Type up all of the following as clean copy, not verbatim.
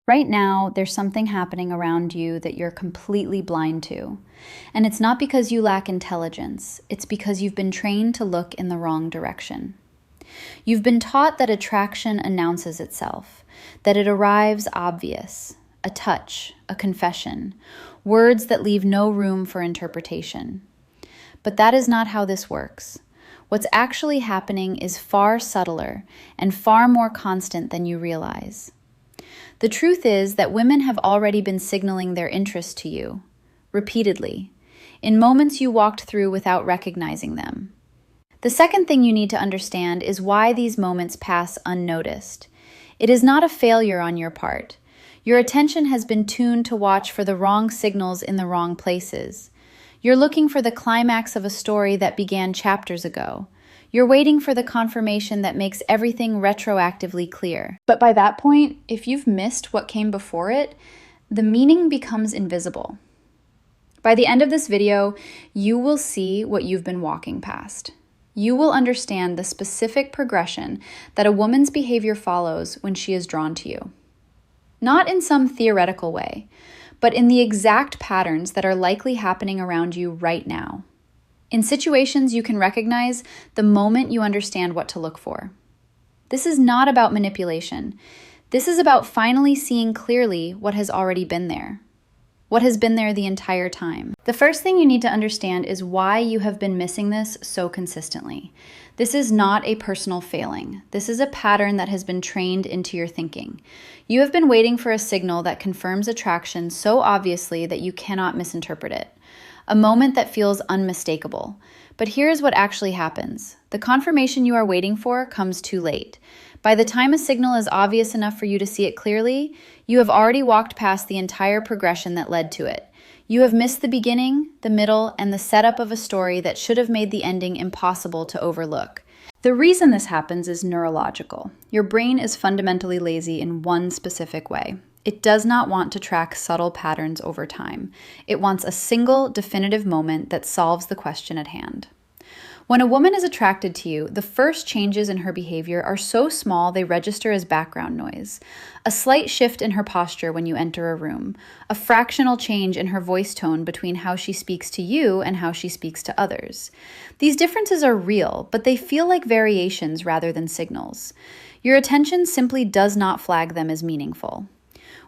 Right now, there's something happening around you that you're completely blind to. And it's not because you lack intelligence, it's because you've been trained to look in the wrong direction. You've been taught that attraction announces itself, that it arrives obvious, a touch, a confession, words that leave no room for interpretation. But that is not how this works. What's actually happening is far subtler and far more constant than you realize. The truth is that women have already been signaling their interest to you, repeatedly, in moments you walked through without recognizing them. The second thing you need to understand is why these moments pass unnoticed. It is not a failure on your part. Your attention has been tuned to watch for the wrong signals in the wrong places. You're looking for the climax of a story that began chapters ago. You're waiting for the confirmation that makes everything retroactively clear. But by that point, if you've missed what came before it, the meaning becomes invisible. By the end of this video, you will see what you've been walking past. You will understand the specific progression that a woman's behavior follows when she is drawn to you. Not in some theoretical way, but in the exact patterns that are likely happening around you right now. In situations you can recognize the moment you understand what to look for. This is not about manipulation. This is about finally seeing clearly what has already been there. What has been there the entire time. The first thing you need to understand is why you have been missing this so consistently. This is not a personal failing. This is a pattern that has been trained into your thinking. You have been waiting for a signal that confirms attraction so obviously that you cannot misinterpret it. A moment that feels unmistakable. But here's what actually happens. The confirmation you are waiting for comes too late. By the time a signal is obvious enough for you to see it clearly, you have already walked past the entire progression that led to it. You have missed the beginning, the middle, and the setup of a story that should have made the ending impossible to overlook. The reason this happens is neurological. Your brain is fundamentally lazy in one specific way. It does not want to track subtle patterns over time. It wants a single, definitive moment that solves the question at hand. When a woman is attracted to you, the first changes in her behavior are so small they register as background noise. A slight shift in her posture when you enter a room, a fractional change in her voice tone between how she speaks to you and how she speaks to others. These differences are real, but they feel like variations rather than signals. Your attention simply does not flag them as meaningful.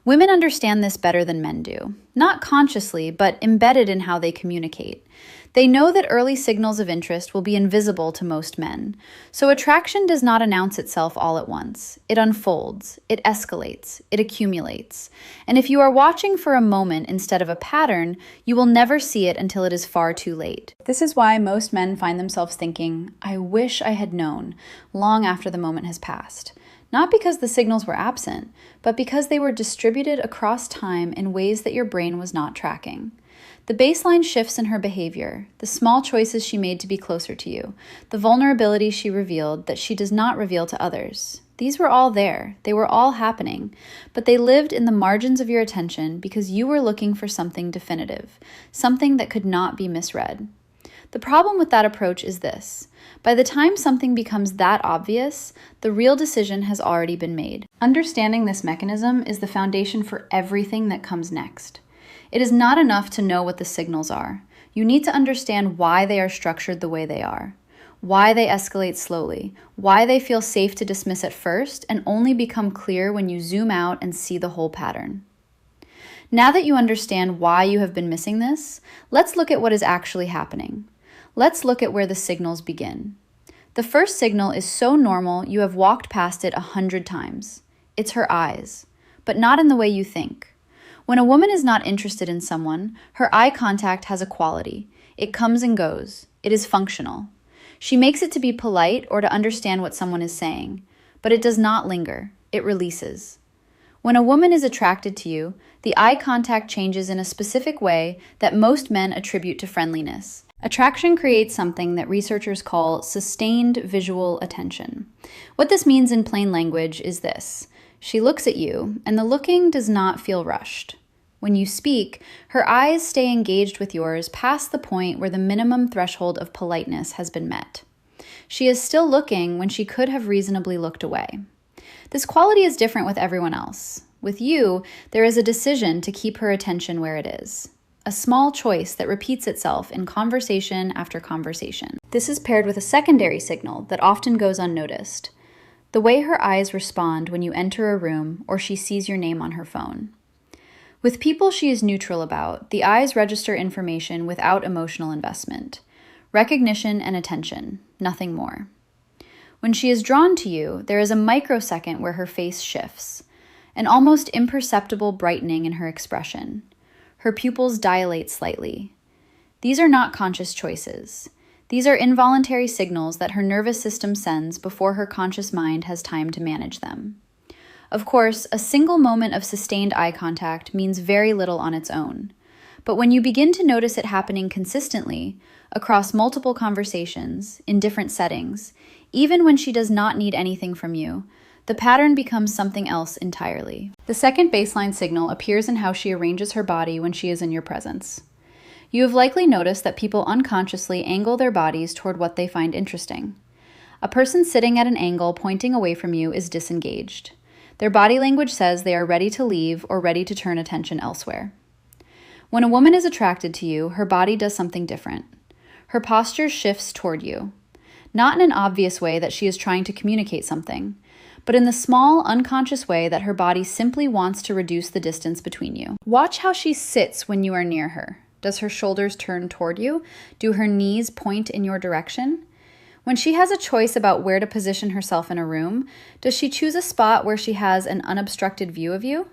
Women understand this better than men do, not consciously, but embedded in how they communicate. They know that early signals of interest will be invisible to most men, so attraction does not announce itself all at once. It unfolds, it escalates, it accumulates. And if you are watching for a moment instead of a pattern, you will never see it until it is far too late. This is why most men find themselves thinking, "I wish I had known," long after the moment has passed. Not because the signals were absent, but because they were distributed across time in ways that your brain was not tracking. The baseline shifts in her behavior, the small choices she made to be closer to you, the vulnerability she revealed that she does not reveal to others. These were all there, they were all happening, but they lived in the margins of your attention because you were looking for something definitive, something that could not be misread. The problem with that approach is this. By the time something becomes that obvious, the real decision has already been made. Understanding this mechanism is the foundation for everything that comes next. It is not enough to know what the signals are. You need to understand why they are structured the way they are, why they escalate slowly, why they feel safe to dismiss at first and only become clear when you zoom out and see the whole pattern. Now that you understand why you have been missing this, let's look at what is actually happening. Let's look at where the signals begin. The first signal is so normal you have walked past it 100 times. It's her eyes, but not in the way you think. When a woman is not interested in someone, her eye contact has a quality. It comes and goes. It is functional. She makes it to be polite or to understand what someone is saying, but it does not linger. It releases. When a woman is attracted to you, the eye contact changes in a specific way that most men attribute to friendliness. Attraction creates something that researchers call sustained visual attention. What this means in plain language is this. She looks at you, and the looking does not feel rushed. When you speak, her eyes stay engaged with yours past the point where the minimum threshold of politeness has been met. She is still looking when she could have reasonably looked away. This quality is different with everyone else. With you, there is a decision to keep her attention where it is. A small choice that repeats itself in conversation after conversation. This is paired with a secondary signal that often goes unnoticed. The way her eyes respond when you enter a room or she sees your name on her phone. With people she is neutral about, the eyes register information without emotional investment. Recognition and attention, nothing more. When she is drawn to you, there is a microsecond where her face shifts, an almost imperceptible brightening in her expression. Her pupils dilate slightly. These are not conscious choices. These are involuntary signals that her nervous system sends before her conscious mind has time to manage them. Of course, a single moment of sustained eye contact means very little on its own. But when you begin to notice it happening consistently, across multiple conversations, in different settings, even when she does not need anything from you, the pattern becomes something else entirely. The second baseline signal appears in how she arranges her body when she is in your presence. You have likely noticed that people unconsciously angle their bodies toward what they find interesting. A person sitting at an angle pointing away from you is disengaged. Their body language says they are ready to leave or ready to turn attention elsewhere. When a woman is attracted to you, her body does something different. Her posture shifts toward you. Not in an obvious way that she is trying to communicate something, but in the small, unconscious way that her body simply wants to reduce the distance between you. Watch how she sits when you are near her. Does her shoulders turn toward you? Do her knees point in your direction? When she has a choice about where to position herself in a room, does she choose a spot where she has an unobstructed view of you?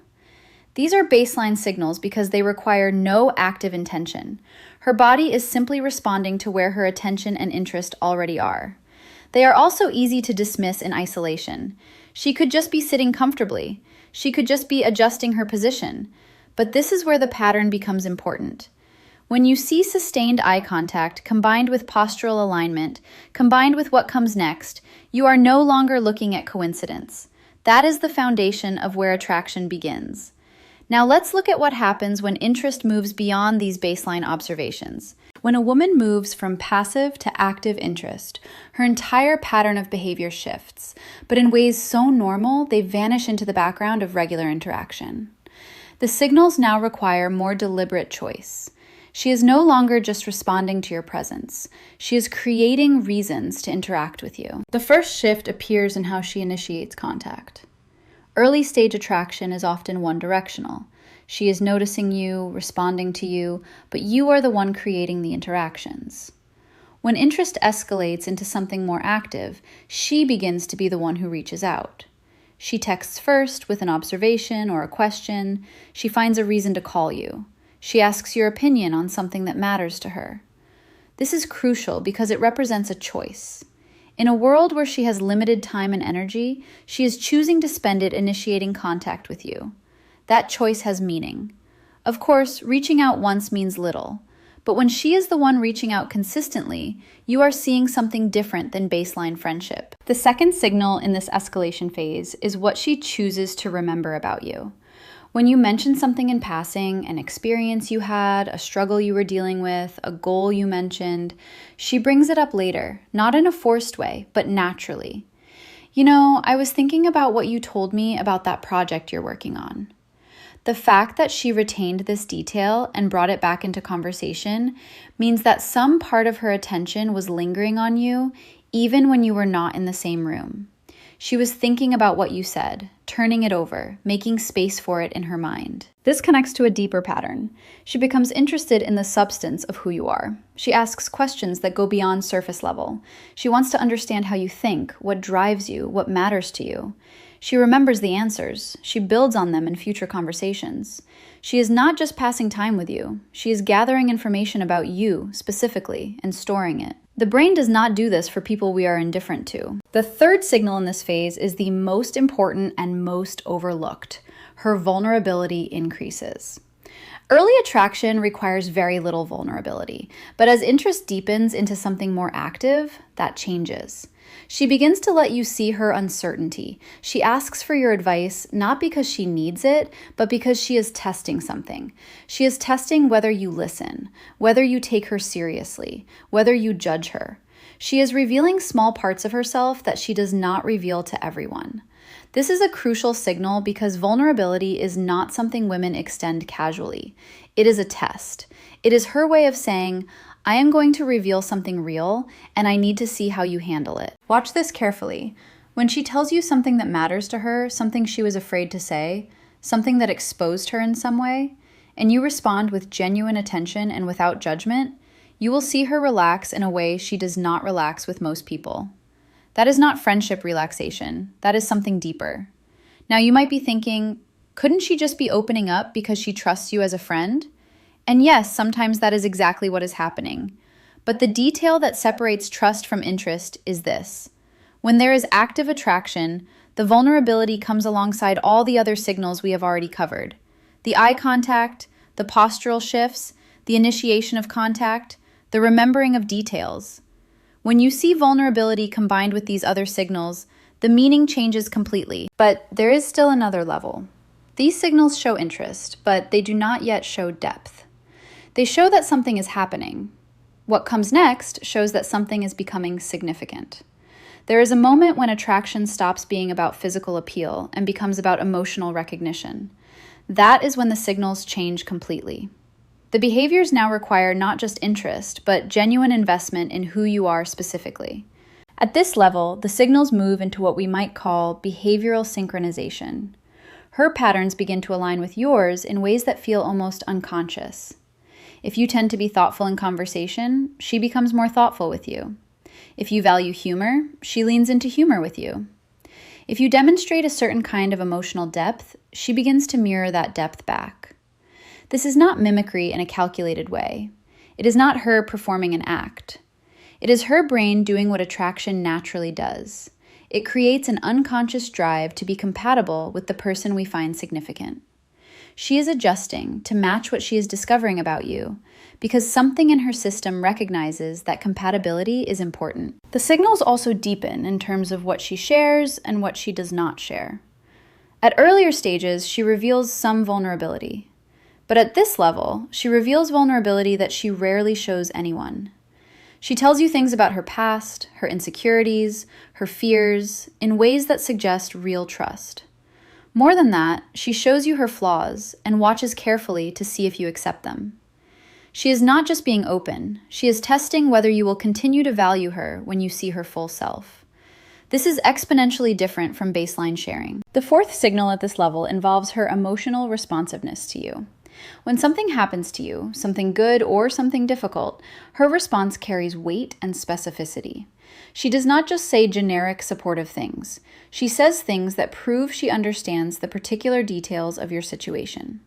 These are baseline signals because they require no active intention. Her body is simply responding to where her attention and interest already are. They are also easy to dismiss in isolation. She could just be sitting comfortably. She could just be adjusting her position. But this is where the pattern becomes important. When you see sustained eye contact combined with postural alignment, combined with what comes next, you are no longer looking at coincidence. That is the foundation of where attraction begins. Now let's look at what happens when interest moves beyond these baseline observations. When a woman moves from passive to active interest, her entire pattern of behavior shifts, but in ways so normal they vanish into the background of regular interaction. The signals now require more deliberate choice. She is no longer just responding to your presence. She is creating reasons to interact with you. The first shift appears in how she initiates contact. Early stage attraction is often one-directional. She is noticing you, responding to you, but you are the one creating the interactions. When interest escalates into something more active, she begins to be the one who reaches out. She texts first with an observation or a question. She finds a reason to call you. She asks your opinion on something that matters to her. This is crucial because it represents a choice. In a world where she has limited time and energy, she is choosing to spend it initiating contact with you. That choice has meaning. Of course, reaching out once means little, but when she is the one reaching out consistently, you are seeing something different than baseline friendship. The second signal in this escalation phase is what she chooses to remember about you. When you mention something in passing, an experience you had, a struggle you were dealing with, a goal you mentioned, she brings it up later, not in a forced way, but naturally. You know, I was thinking about what you told me about that project you're working on. The fact that she retained this detail and brought it back into conversation means that some part of her attention was lingering on you even when you were not in the same room. She was thinking about what you said, turning it over, making space for it in her mind. This connects to a deeper pattern. She becomes interested in the substance of who you are. She asks questions that go beyond surface level. She wants to understand how you think, what drives you, what matters to you. She remembers the answers. She builds on them in future conversations. She is not just passing time with you. She is gathering information about you specifically and storing it. The brain does not do this for people we are indifferent to. The third signal in this phase is the most important and most overlooked. Her vulnerability increases. Early attraction requires very little vulnerability, but as interest deepens into something more active, that changes. She begins to let you see her uncertainty. She asks for your advice not because she needs it, but because she is testing something. She is testing whether you listen, whether you take her seriously, whether you judge her. She is revealing small parts of herself that she does not reveal to everyone. This is a crucial signal because vulnerability is not something women extend casually. It is a test. It is her way of saying, I am going to reveal something real, and I need to see how you handle it. Watch this carefully. When she tells you something that matters to her, something she was afraid to say, something that exposed her in some way, and you respond with genuine attention and without judgment, you will see her relax in a way she does not relax with most people. That is not friendship relaxation. That is something deeper. Now you might be thinking, couldn't she just be opening up because she trusts you as a friend? And yes, sometimes that is exactly what is happening. But the detail that separates trust from interest is this. When there is active attraction, the vulnerability comes alongside all the other signals we have already covered. The eye contact, the postural shifts, the initiation of contact, the remembering of details. When you see vulnerability combined with these other signals, the meaning changes completely. But there is still another level. These signals show interest, but they do not yet show depth. They show that something is happening. What comes next shows that something is becoming significant. There is a moment when attraction stops being about physical appeal and becomes about emotional recognition. That is when the signals change completely. The behaviors now require not just interest, but genuine investment in who you are specifically. At this level, the signals move into what we might call behavioral synchronization. Her patterns begin to align with yours in ways that feel almost unconscious. If you tend to be thoughtful in conversation, she becomes more thoughtful with you. If you value humor, she leans into humor with you. If you demonstrate a certain kind of emotional depth, she begins to mirror that depth back. This is not mimicry in a calculated way. It is not her performing an act. It is her brain doing what attraction naturally does. It creates an unconscious drive to be compatible with the person we find significant. She is adjusting to match what she is discovering about you because something in her system recognizes that compatibility is important. The signals also deepen in terms of what she shares and what she does not share. At earlier stages, she reveals some vulnerability. But at this level, she reveals vulnerability that she rarely shows anyone. She tells you things about her past, her insecurities, her fears, in ways that suggest real trust. More than that, she shows you her flaws and watches carefully to see if you accept them. She is not just being open, she is testing whether you will continue to value her when you see her full self. This is exponentially different from baseline sharing. The fourth signal at this level involves her emotional responsiveness to you. When something happens to you, something good or something difficult, her response carries weight and specificity. She does not just say generic supportive things. She says things that prove she understands the particular details of your situation.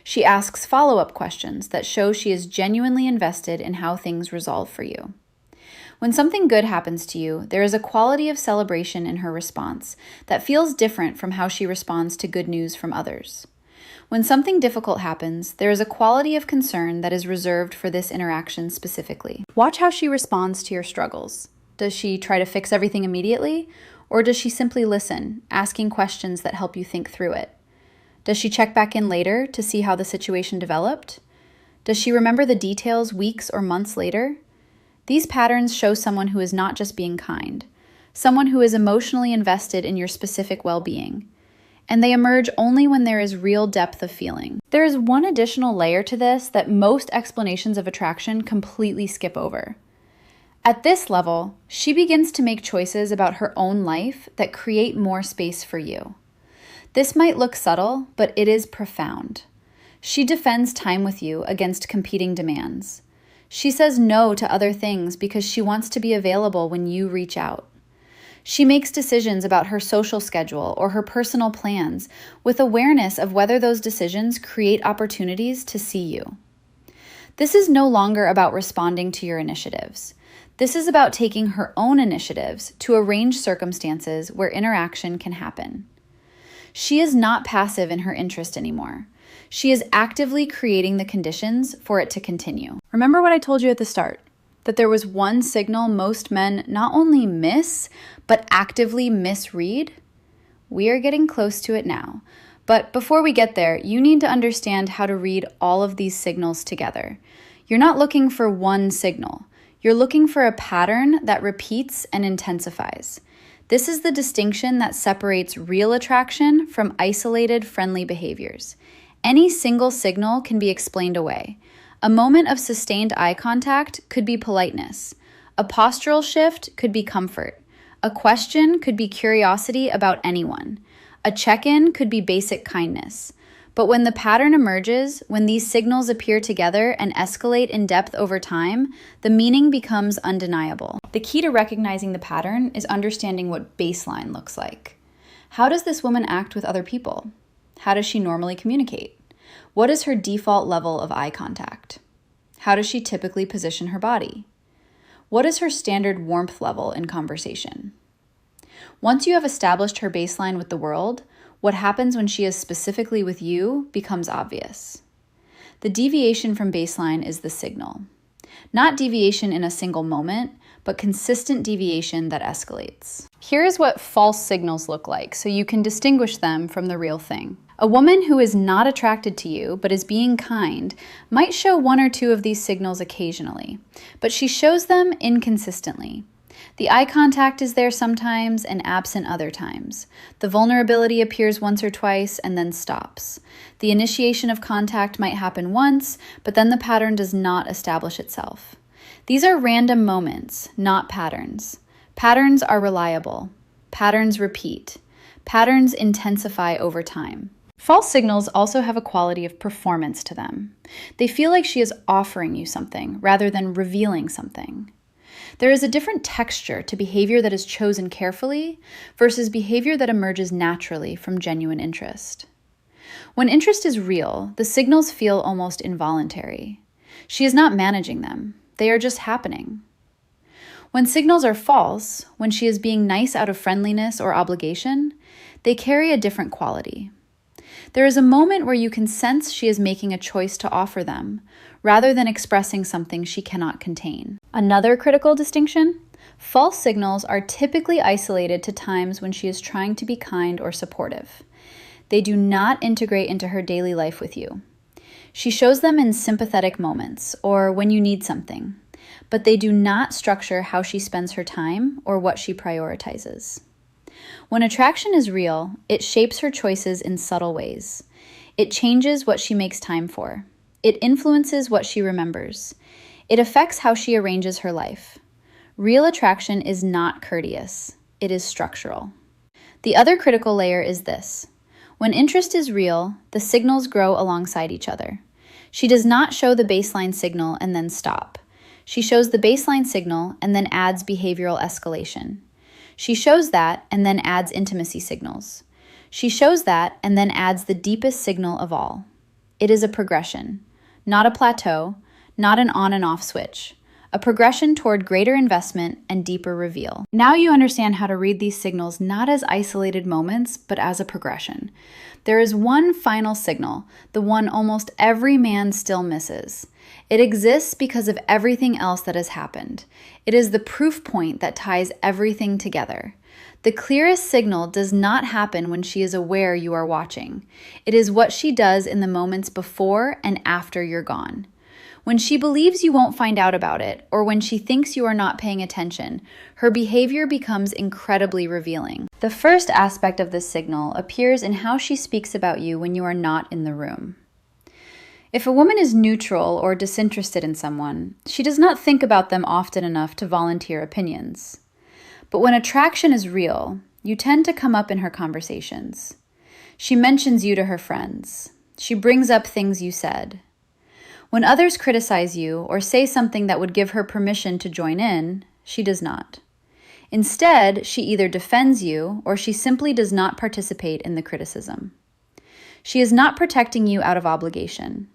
She asks follow-up questions that show she is genuinely invested in how things resolve for you. When something good happens to you, there is a quality of celebration in her response that feels different from how she responds to good news from others. When something difficult happens, there is a quality of concern that is reserved for this interaction specifically. Watch how she responds to your struggles. Does she try to fix everything immediately? Or does she simply listen, asking questions that help you think through it? Does she check back in later to see how the situation developed? Does she remember the details weeks or months later? These patterns show someone who is not just being kind, someone who is emotionally invested in your specific well-being. And they emerge only when there is real depth of feeling. There is one additional layer to this that most explanations of attraction completely skip over. At this level, she begins to make choices about her own life that create more space for you. This might look subtle, but it is profound. She defends time with you against competing demands. She says no to other things because she wants to be available when you reach out. She makes decisions about her social schedule or her personal plans with awareness of whether those decisions create opportunities to see you. This is no longer about responding to your initiatives. This is about taking her own initiatives to arrange circumstances where interaction can happen. She is not passive in her interest anymore. She is actively creating the conditions for it to continue. Remember what I told you at the start? That there was one signal most men not only miss, but actively misread? We are getting close to it now. But before we get there, you need to understand how to read all of these signals together. You're not looking for one signal. You're looking for a pattern that repeats and intensifies. This is the distinction that separates real attraction from isolated, friendly behaviors. Any single signal can be explained away. A moment of sustained eye contact could be politeness. A postural shift could be comfort. A question could be curiosity about anyone. A check-in could be basic kindness. But when the pattern emerges, when these signals appear together and escalate in depth over time, the meaning becomes undeniable. The key to recognizing the pattern is understanding what baseline looks like. How does this woman act with other people? How does she normally communicate? What is her default level of eye contact? How does she typically position her body? What is her standard warmth level in conversation? Once you have established her baseline with the world, what happens when she is specifically with you becomes obvious. The deviation from baseline is the signal. Not deviation in a single moment, but consistent deviation that escalates. Here's what false signals look like, so you can distinguish them from the real thing. A woman who is not attracted to you, but is being kind, might show one or two of these signals occasionally, but she shows them inconsistently. The eye contact is there sometimes and absent other times. The vulnerability appears once or twice and then stops. The initiation of contact might happen once, but then the pattern does not establish itself. These are random moments, not patterns. Patterns are reliable. Patterns repeat. Patterns intensify over time. False signals also have a quality of performance to them. They feel like she is offering you something rather than revealing something. There is a different texture to behavior that is chosen carefully versus behavior that emerges naturally from genuine interest. When interest is real, the signals feel almost involuntary. She is not managing them. They are just happening. When signals are false, when she is being nice out of friendliness or obligation, they carry a different quality. There is a moment where you can sense she is making a choice to offer them, rather than expressing something she cannot contain. Another critical distinction: false signals are typically isolated to times when she is trying to be kind or supportive. They do not integrate into her daily life with you. She shows them in sympathetic moments or when you need something, but they do not structure how she spends her time or what she prioritizes. When attraction is real, it shapes her choices in subtle ways. It changes what she makes time for. It influences what she remembers. It affects how she arranges her life. Real attraction is not courteous. It is structural. The other critical layer is this. When interest is real, the signals grow alongside each other. She does not show the baseline signal and then stop. She shows the baseline signal and then adds behavioral escalation. She shows that and then adds intimacy signals. She shows that and then adds the deepest signal of all. It is a progression, not a plateau, not an on and off switch. A progression toward greater investment and deeper reveal. Now you understand how to read these signals not as isolated moments, but as a progression. There is one final signal, the one almost every man still misses. It exists because of everything else that has happened. It is the proof point that ties everything together. The clearest signal does not happen when she is aware you are watching. It is what she does in the moments before and after you're gone. When she believes you won't find out about it, or when she thinks you are not paying attention, her behavior becomes incredibly revealing. The first aspect of this signal appears in how she speaks about you when you are not in the room. If a woman is neutral or disinterested in someone, she does not think about them often enough to volunteer opinions. But when attraction is real, you tend to come up in her conversations. She mentions you to her friends. She brings up things you said. When others criticize you or say something that would give her permission to join in, she does not. Instead, she either defends you or she simply does not participate in the criticism. She is not protecting you out of obligation.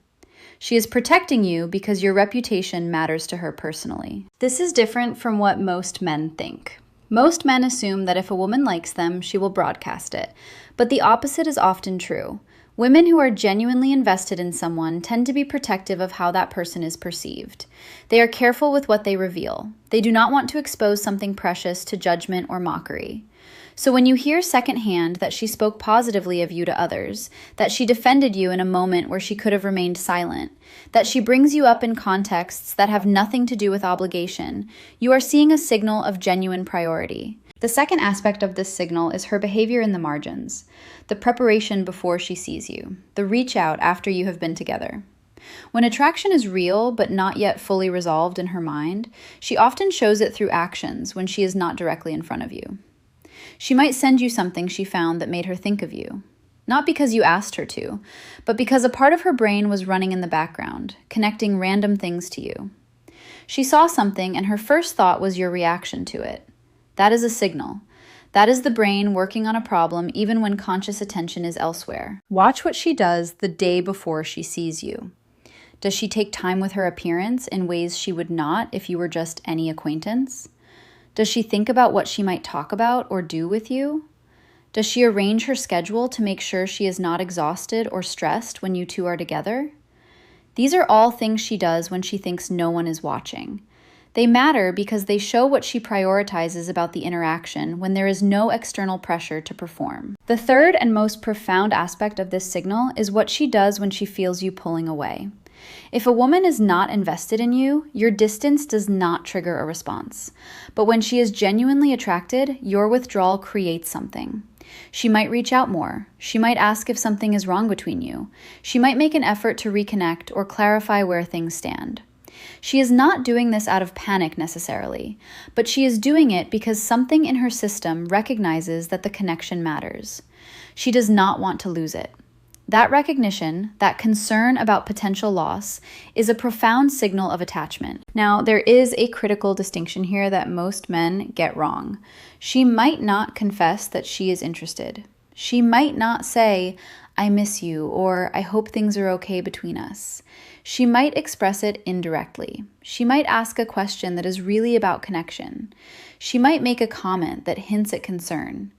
She is protecting you because your reputation matters to her personally. This is different from what most men think. Most men assume that if a woman likes them, she will broadcast it, but the opposite is often true. Women who are genuinely invested in someone tend to be protective of how that person is perceived. They are careful with what they reveal. They do not want to expose something precious to judgment or mockery. So when you hear secondhand that she spoke positively of you to others, that she defended you in a moment where she could have remained silent, that she brings you up in contexts that have nothing to do with obligation, you are seeing a signal of genuine priority. The second aspect of this signal is her behavior in the margins, the preparation before she sees you, the reach out after you have been together. When attraction is real but not yet fully resolved in her mind, she often shows it through actions when she is not directly in front of you. She might send you something she found that made her think of you. Not because you asked her to, but because a part of her brain was running in the background, connecting random things to you. She saw something and her first thought was your reaction to it. That is a signal. That is the brain working on a problem even when conscious attention is elsewhere. Watch what she does the day before she sees you. Does she take time with her appearance in ways she would not if you were just any acquaintance? Does she think about what she might talk about or do with you? Does she arrange her schedule to make sure she is not exhausted or stressed when you two are together? These are all things she does when she thinks no one is watching. They matter because they show what she prioritizes about the interaction when there is no external pressure to perform. The third and most profound aspect of this signal is what she does when she feels you pulling away. If a woman is not invested in you, your distance does not trigger a response. But when she is genuinely attracted, your withdrawal creates something. She might reach out more. She might ask if something is wrong between you. She might make an effort to reconnect or clarify where things stand. She is not doing this out of panic necessarily, but she is doing it because something in her system recognizes that the connection matters. She does not want to lose it. That recognition, that concern about potential loss, is a profound signal of attachment. Now, there is a critical distinction here that most men get wrong. She might not confess that she is interested. She might not say, "I miss you," or "I hope things are okay between us." She might express it indirectly. She might ask a question that is really about connection. She might make a comment that hints at concern.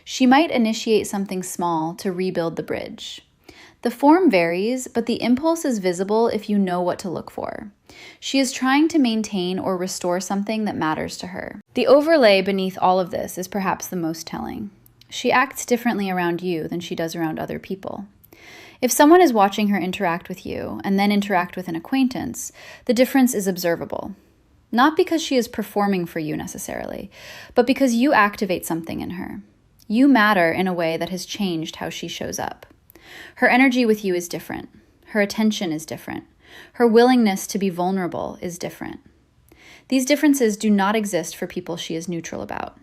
She might initiate something small to rebuild the bridge. The form varies, but the impulse is visible if you know what to look for. She is trying to maintain or restore something that matters to her. The overlay beneath all of this is perhaps the most telling. She acts differently around you than she does around other people. If someone is watching her interact with you and then interact with an acquaintance, the difference is observable. Not because she is performing for you necessarily, but because you activate something in her. You matter in a way that has changed how she shows up. Her energy with you is different. Her attention is different. Her willingness to be vulnerable is different. These differences do not exist for people she is neutral about.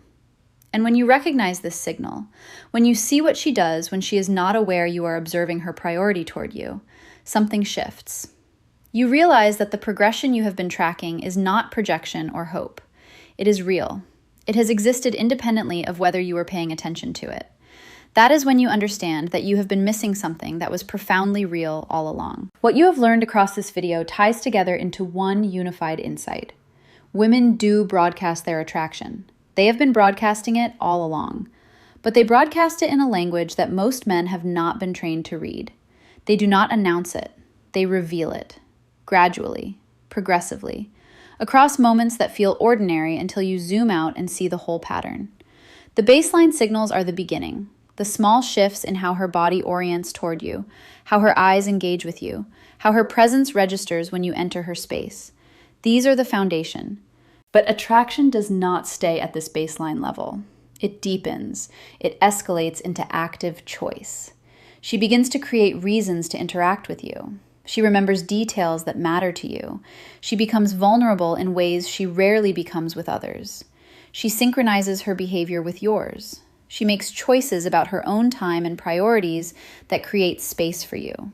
And when you recognize this signal, when you see what she does when she is not aware you are observing her priority toward you, something shifts. You realize that the progression you have been tracking is not projection or hope. It is real. It has existed independently of whether you were paying attention to it. That is when you understand that you have been missing something that was profoundly real all along. What you have learned across this video ties together into one unified insight. Women do broadcast their attraction. They have been broadcasting it all along. But they broadcast it in a language that most men have not been trained to read. They do not announce it. They reveal it. Gradually, progressively, across moments that feel ordinary until you zoom out and see the whole pattern. The baseline signals are the beginning. The small shifts in how her body orients toward you, how her eyes engage with you, how her presence registers when you enter her space. These are the foundation. But attraction does not stay at this baseline level. It deepens. It escalates into active choice. She begins to create reasons to interact with you. She remembers details that matter to you. She becomes vulnerable in ways she rarely becomes with others. She synchronizes her behavior with yours. She makes choices about her own time and priorities that create space for you.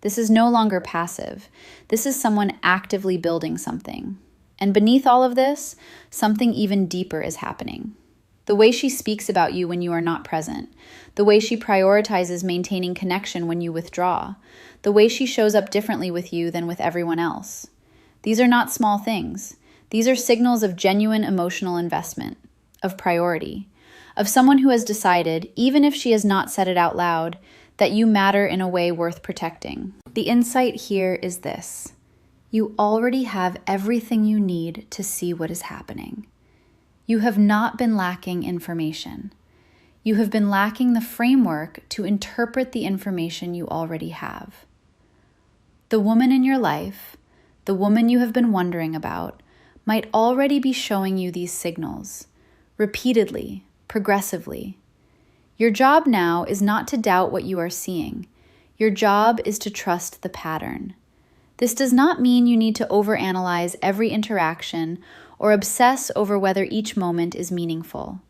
This is no longer passive. This is someone actively building something. And beneath all of this, something even deeper is happening. The way she speaks about you when you are not present, the way she prioritizes maintaining connection when you withdraw, the way she shows up differently with you than with everyone else. These are not small things. These are signals of genuine emotional investment, of priority, of someone who has decided, even if she has not said it out loud, that you matter in a way worth protecting. The insight here is this: you already have everything you need to see what is happening. You have not been lacking information. You have been lacking the framework to interpret the information you already have. The woman in your life, the woman you have been wondering about, might already be showing you these signals, repeatedly, progressively. Your job now is not to doubt what you are seeing. Your job is to trust the pattern. This does not mean you need to overanalyze every interaction or obsess over whether each moment is meaningful.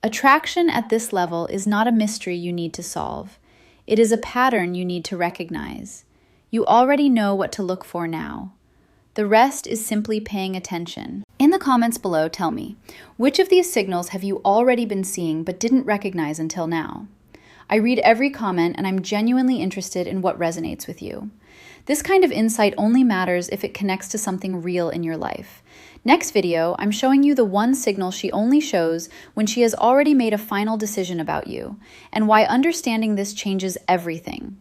Attraction at this level is not a mystery you need to solve. It is a pattern you need to recognize. You already know what to look for now. The rest is simply paying attention. In the comments below, tell me, which of these signals have you already been seeing but didn't recognize until now? I read every comment and I'm genuinely interested in what resonates with you. This kind of insight only matters if it connects to something real in your life. Next video, I'm showing you the one signal she only shows when she has already made a final decision about you, and why understanding this changes everything.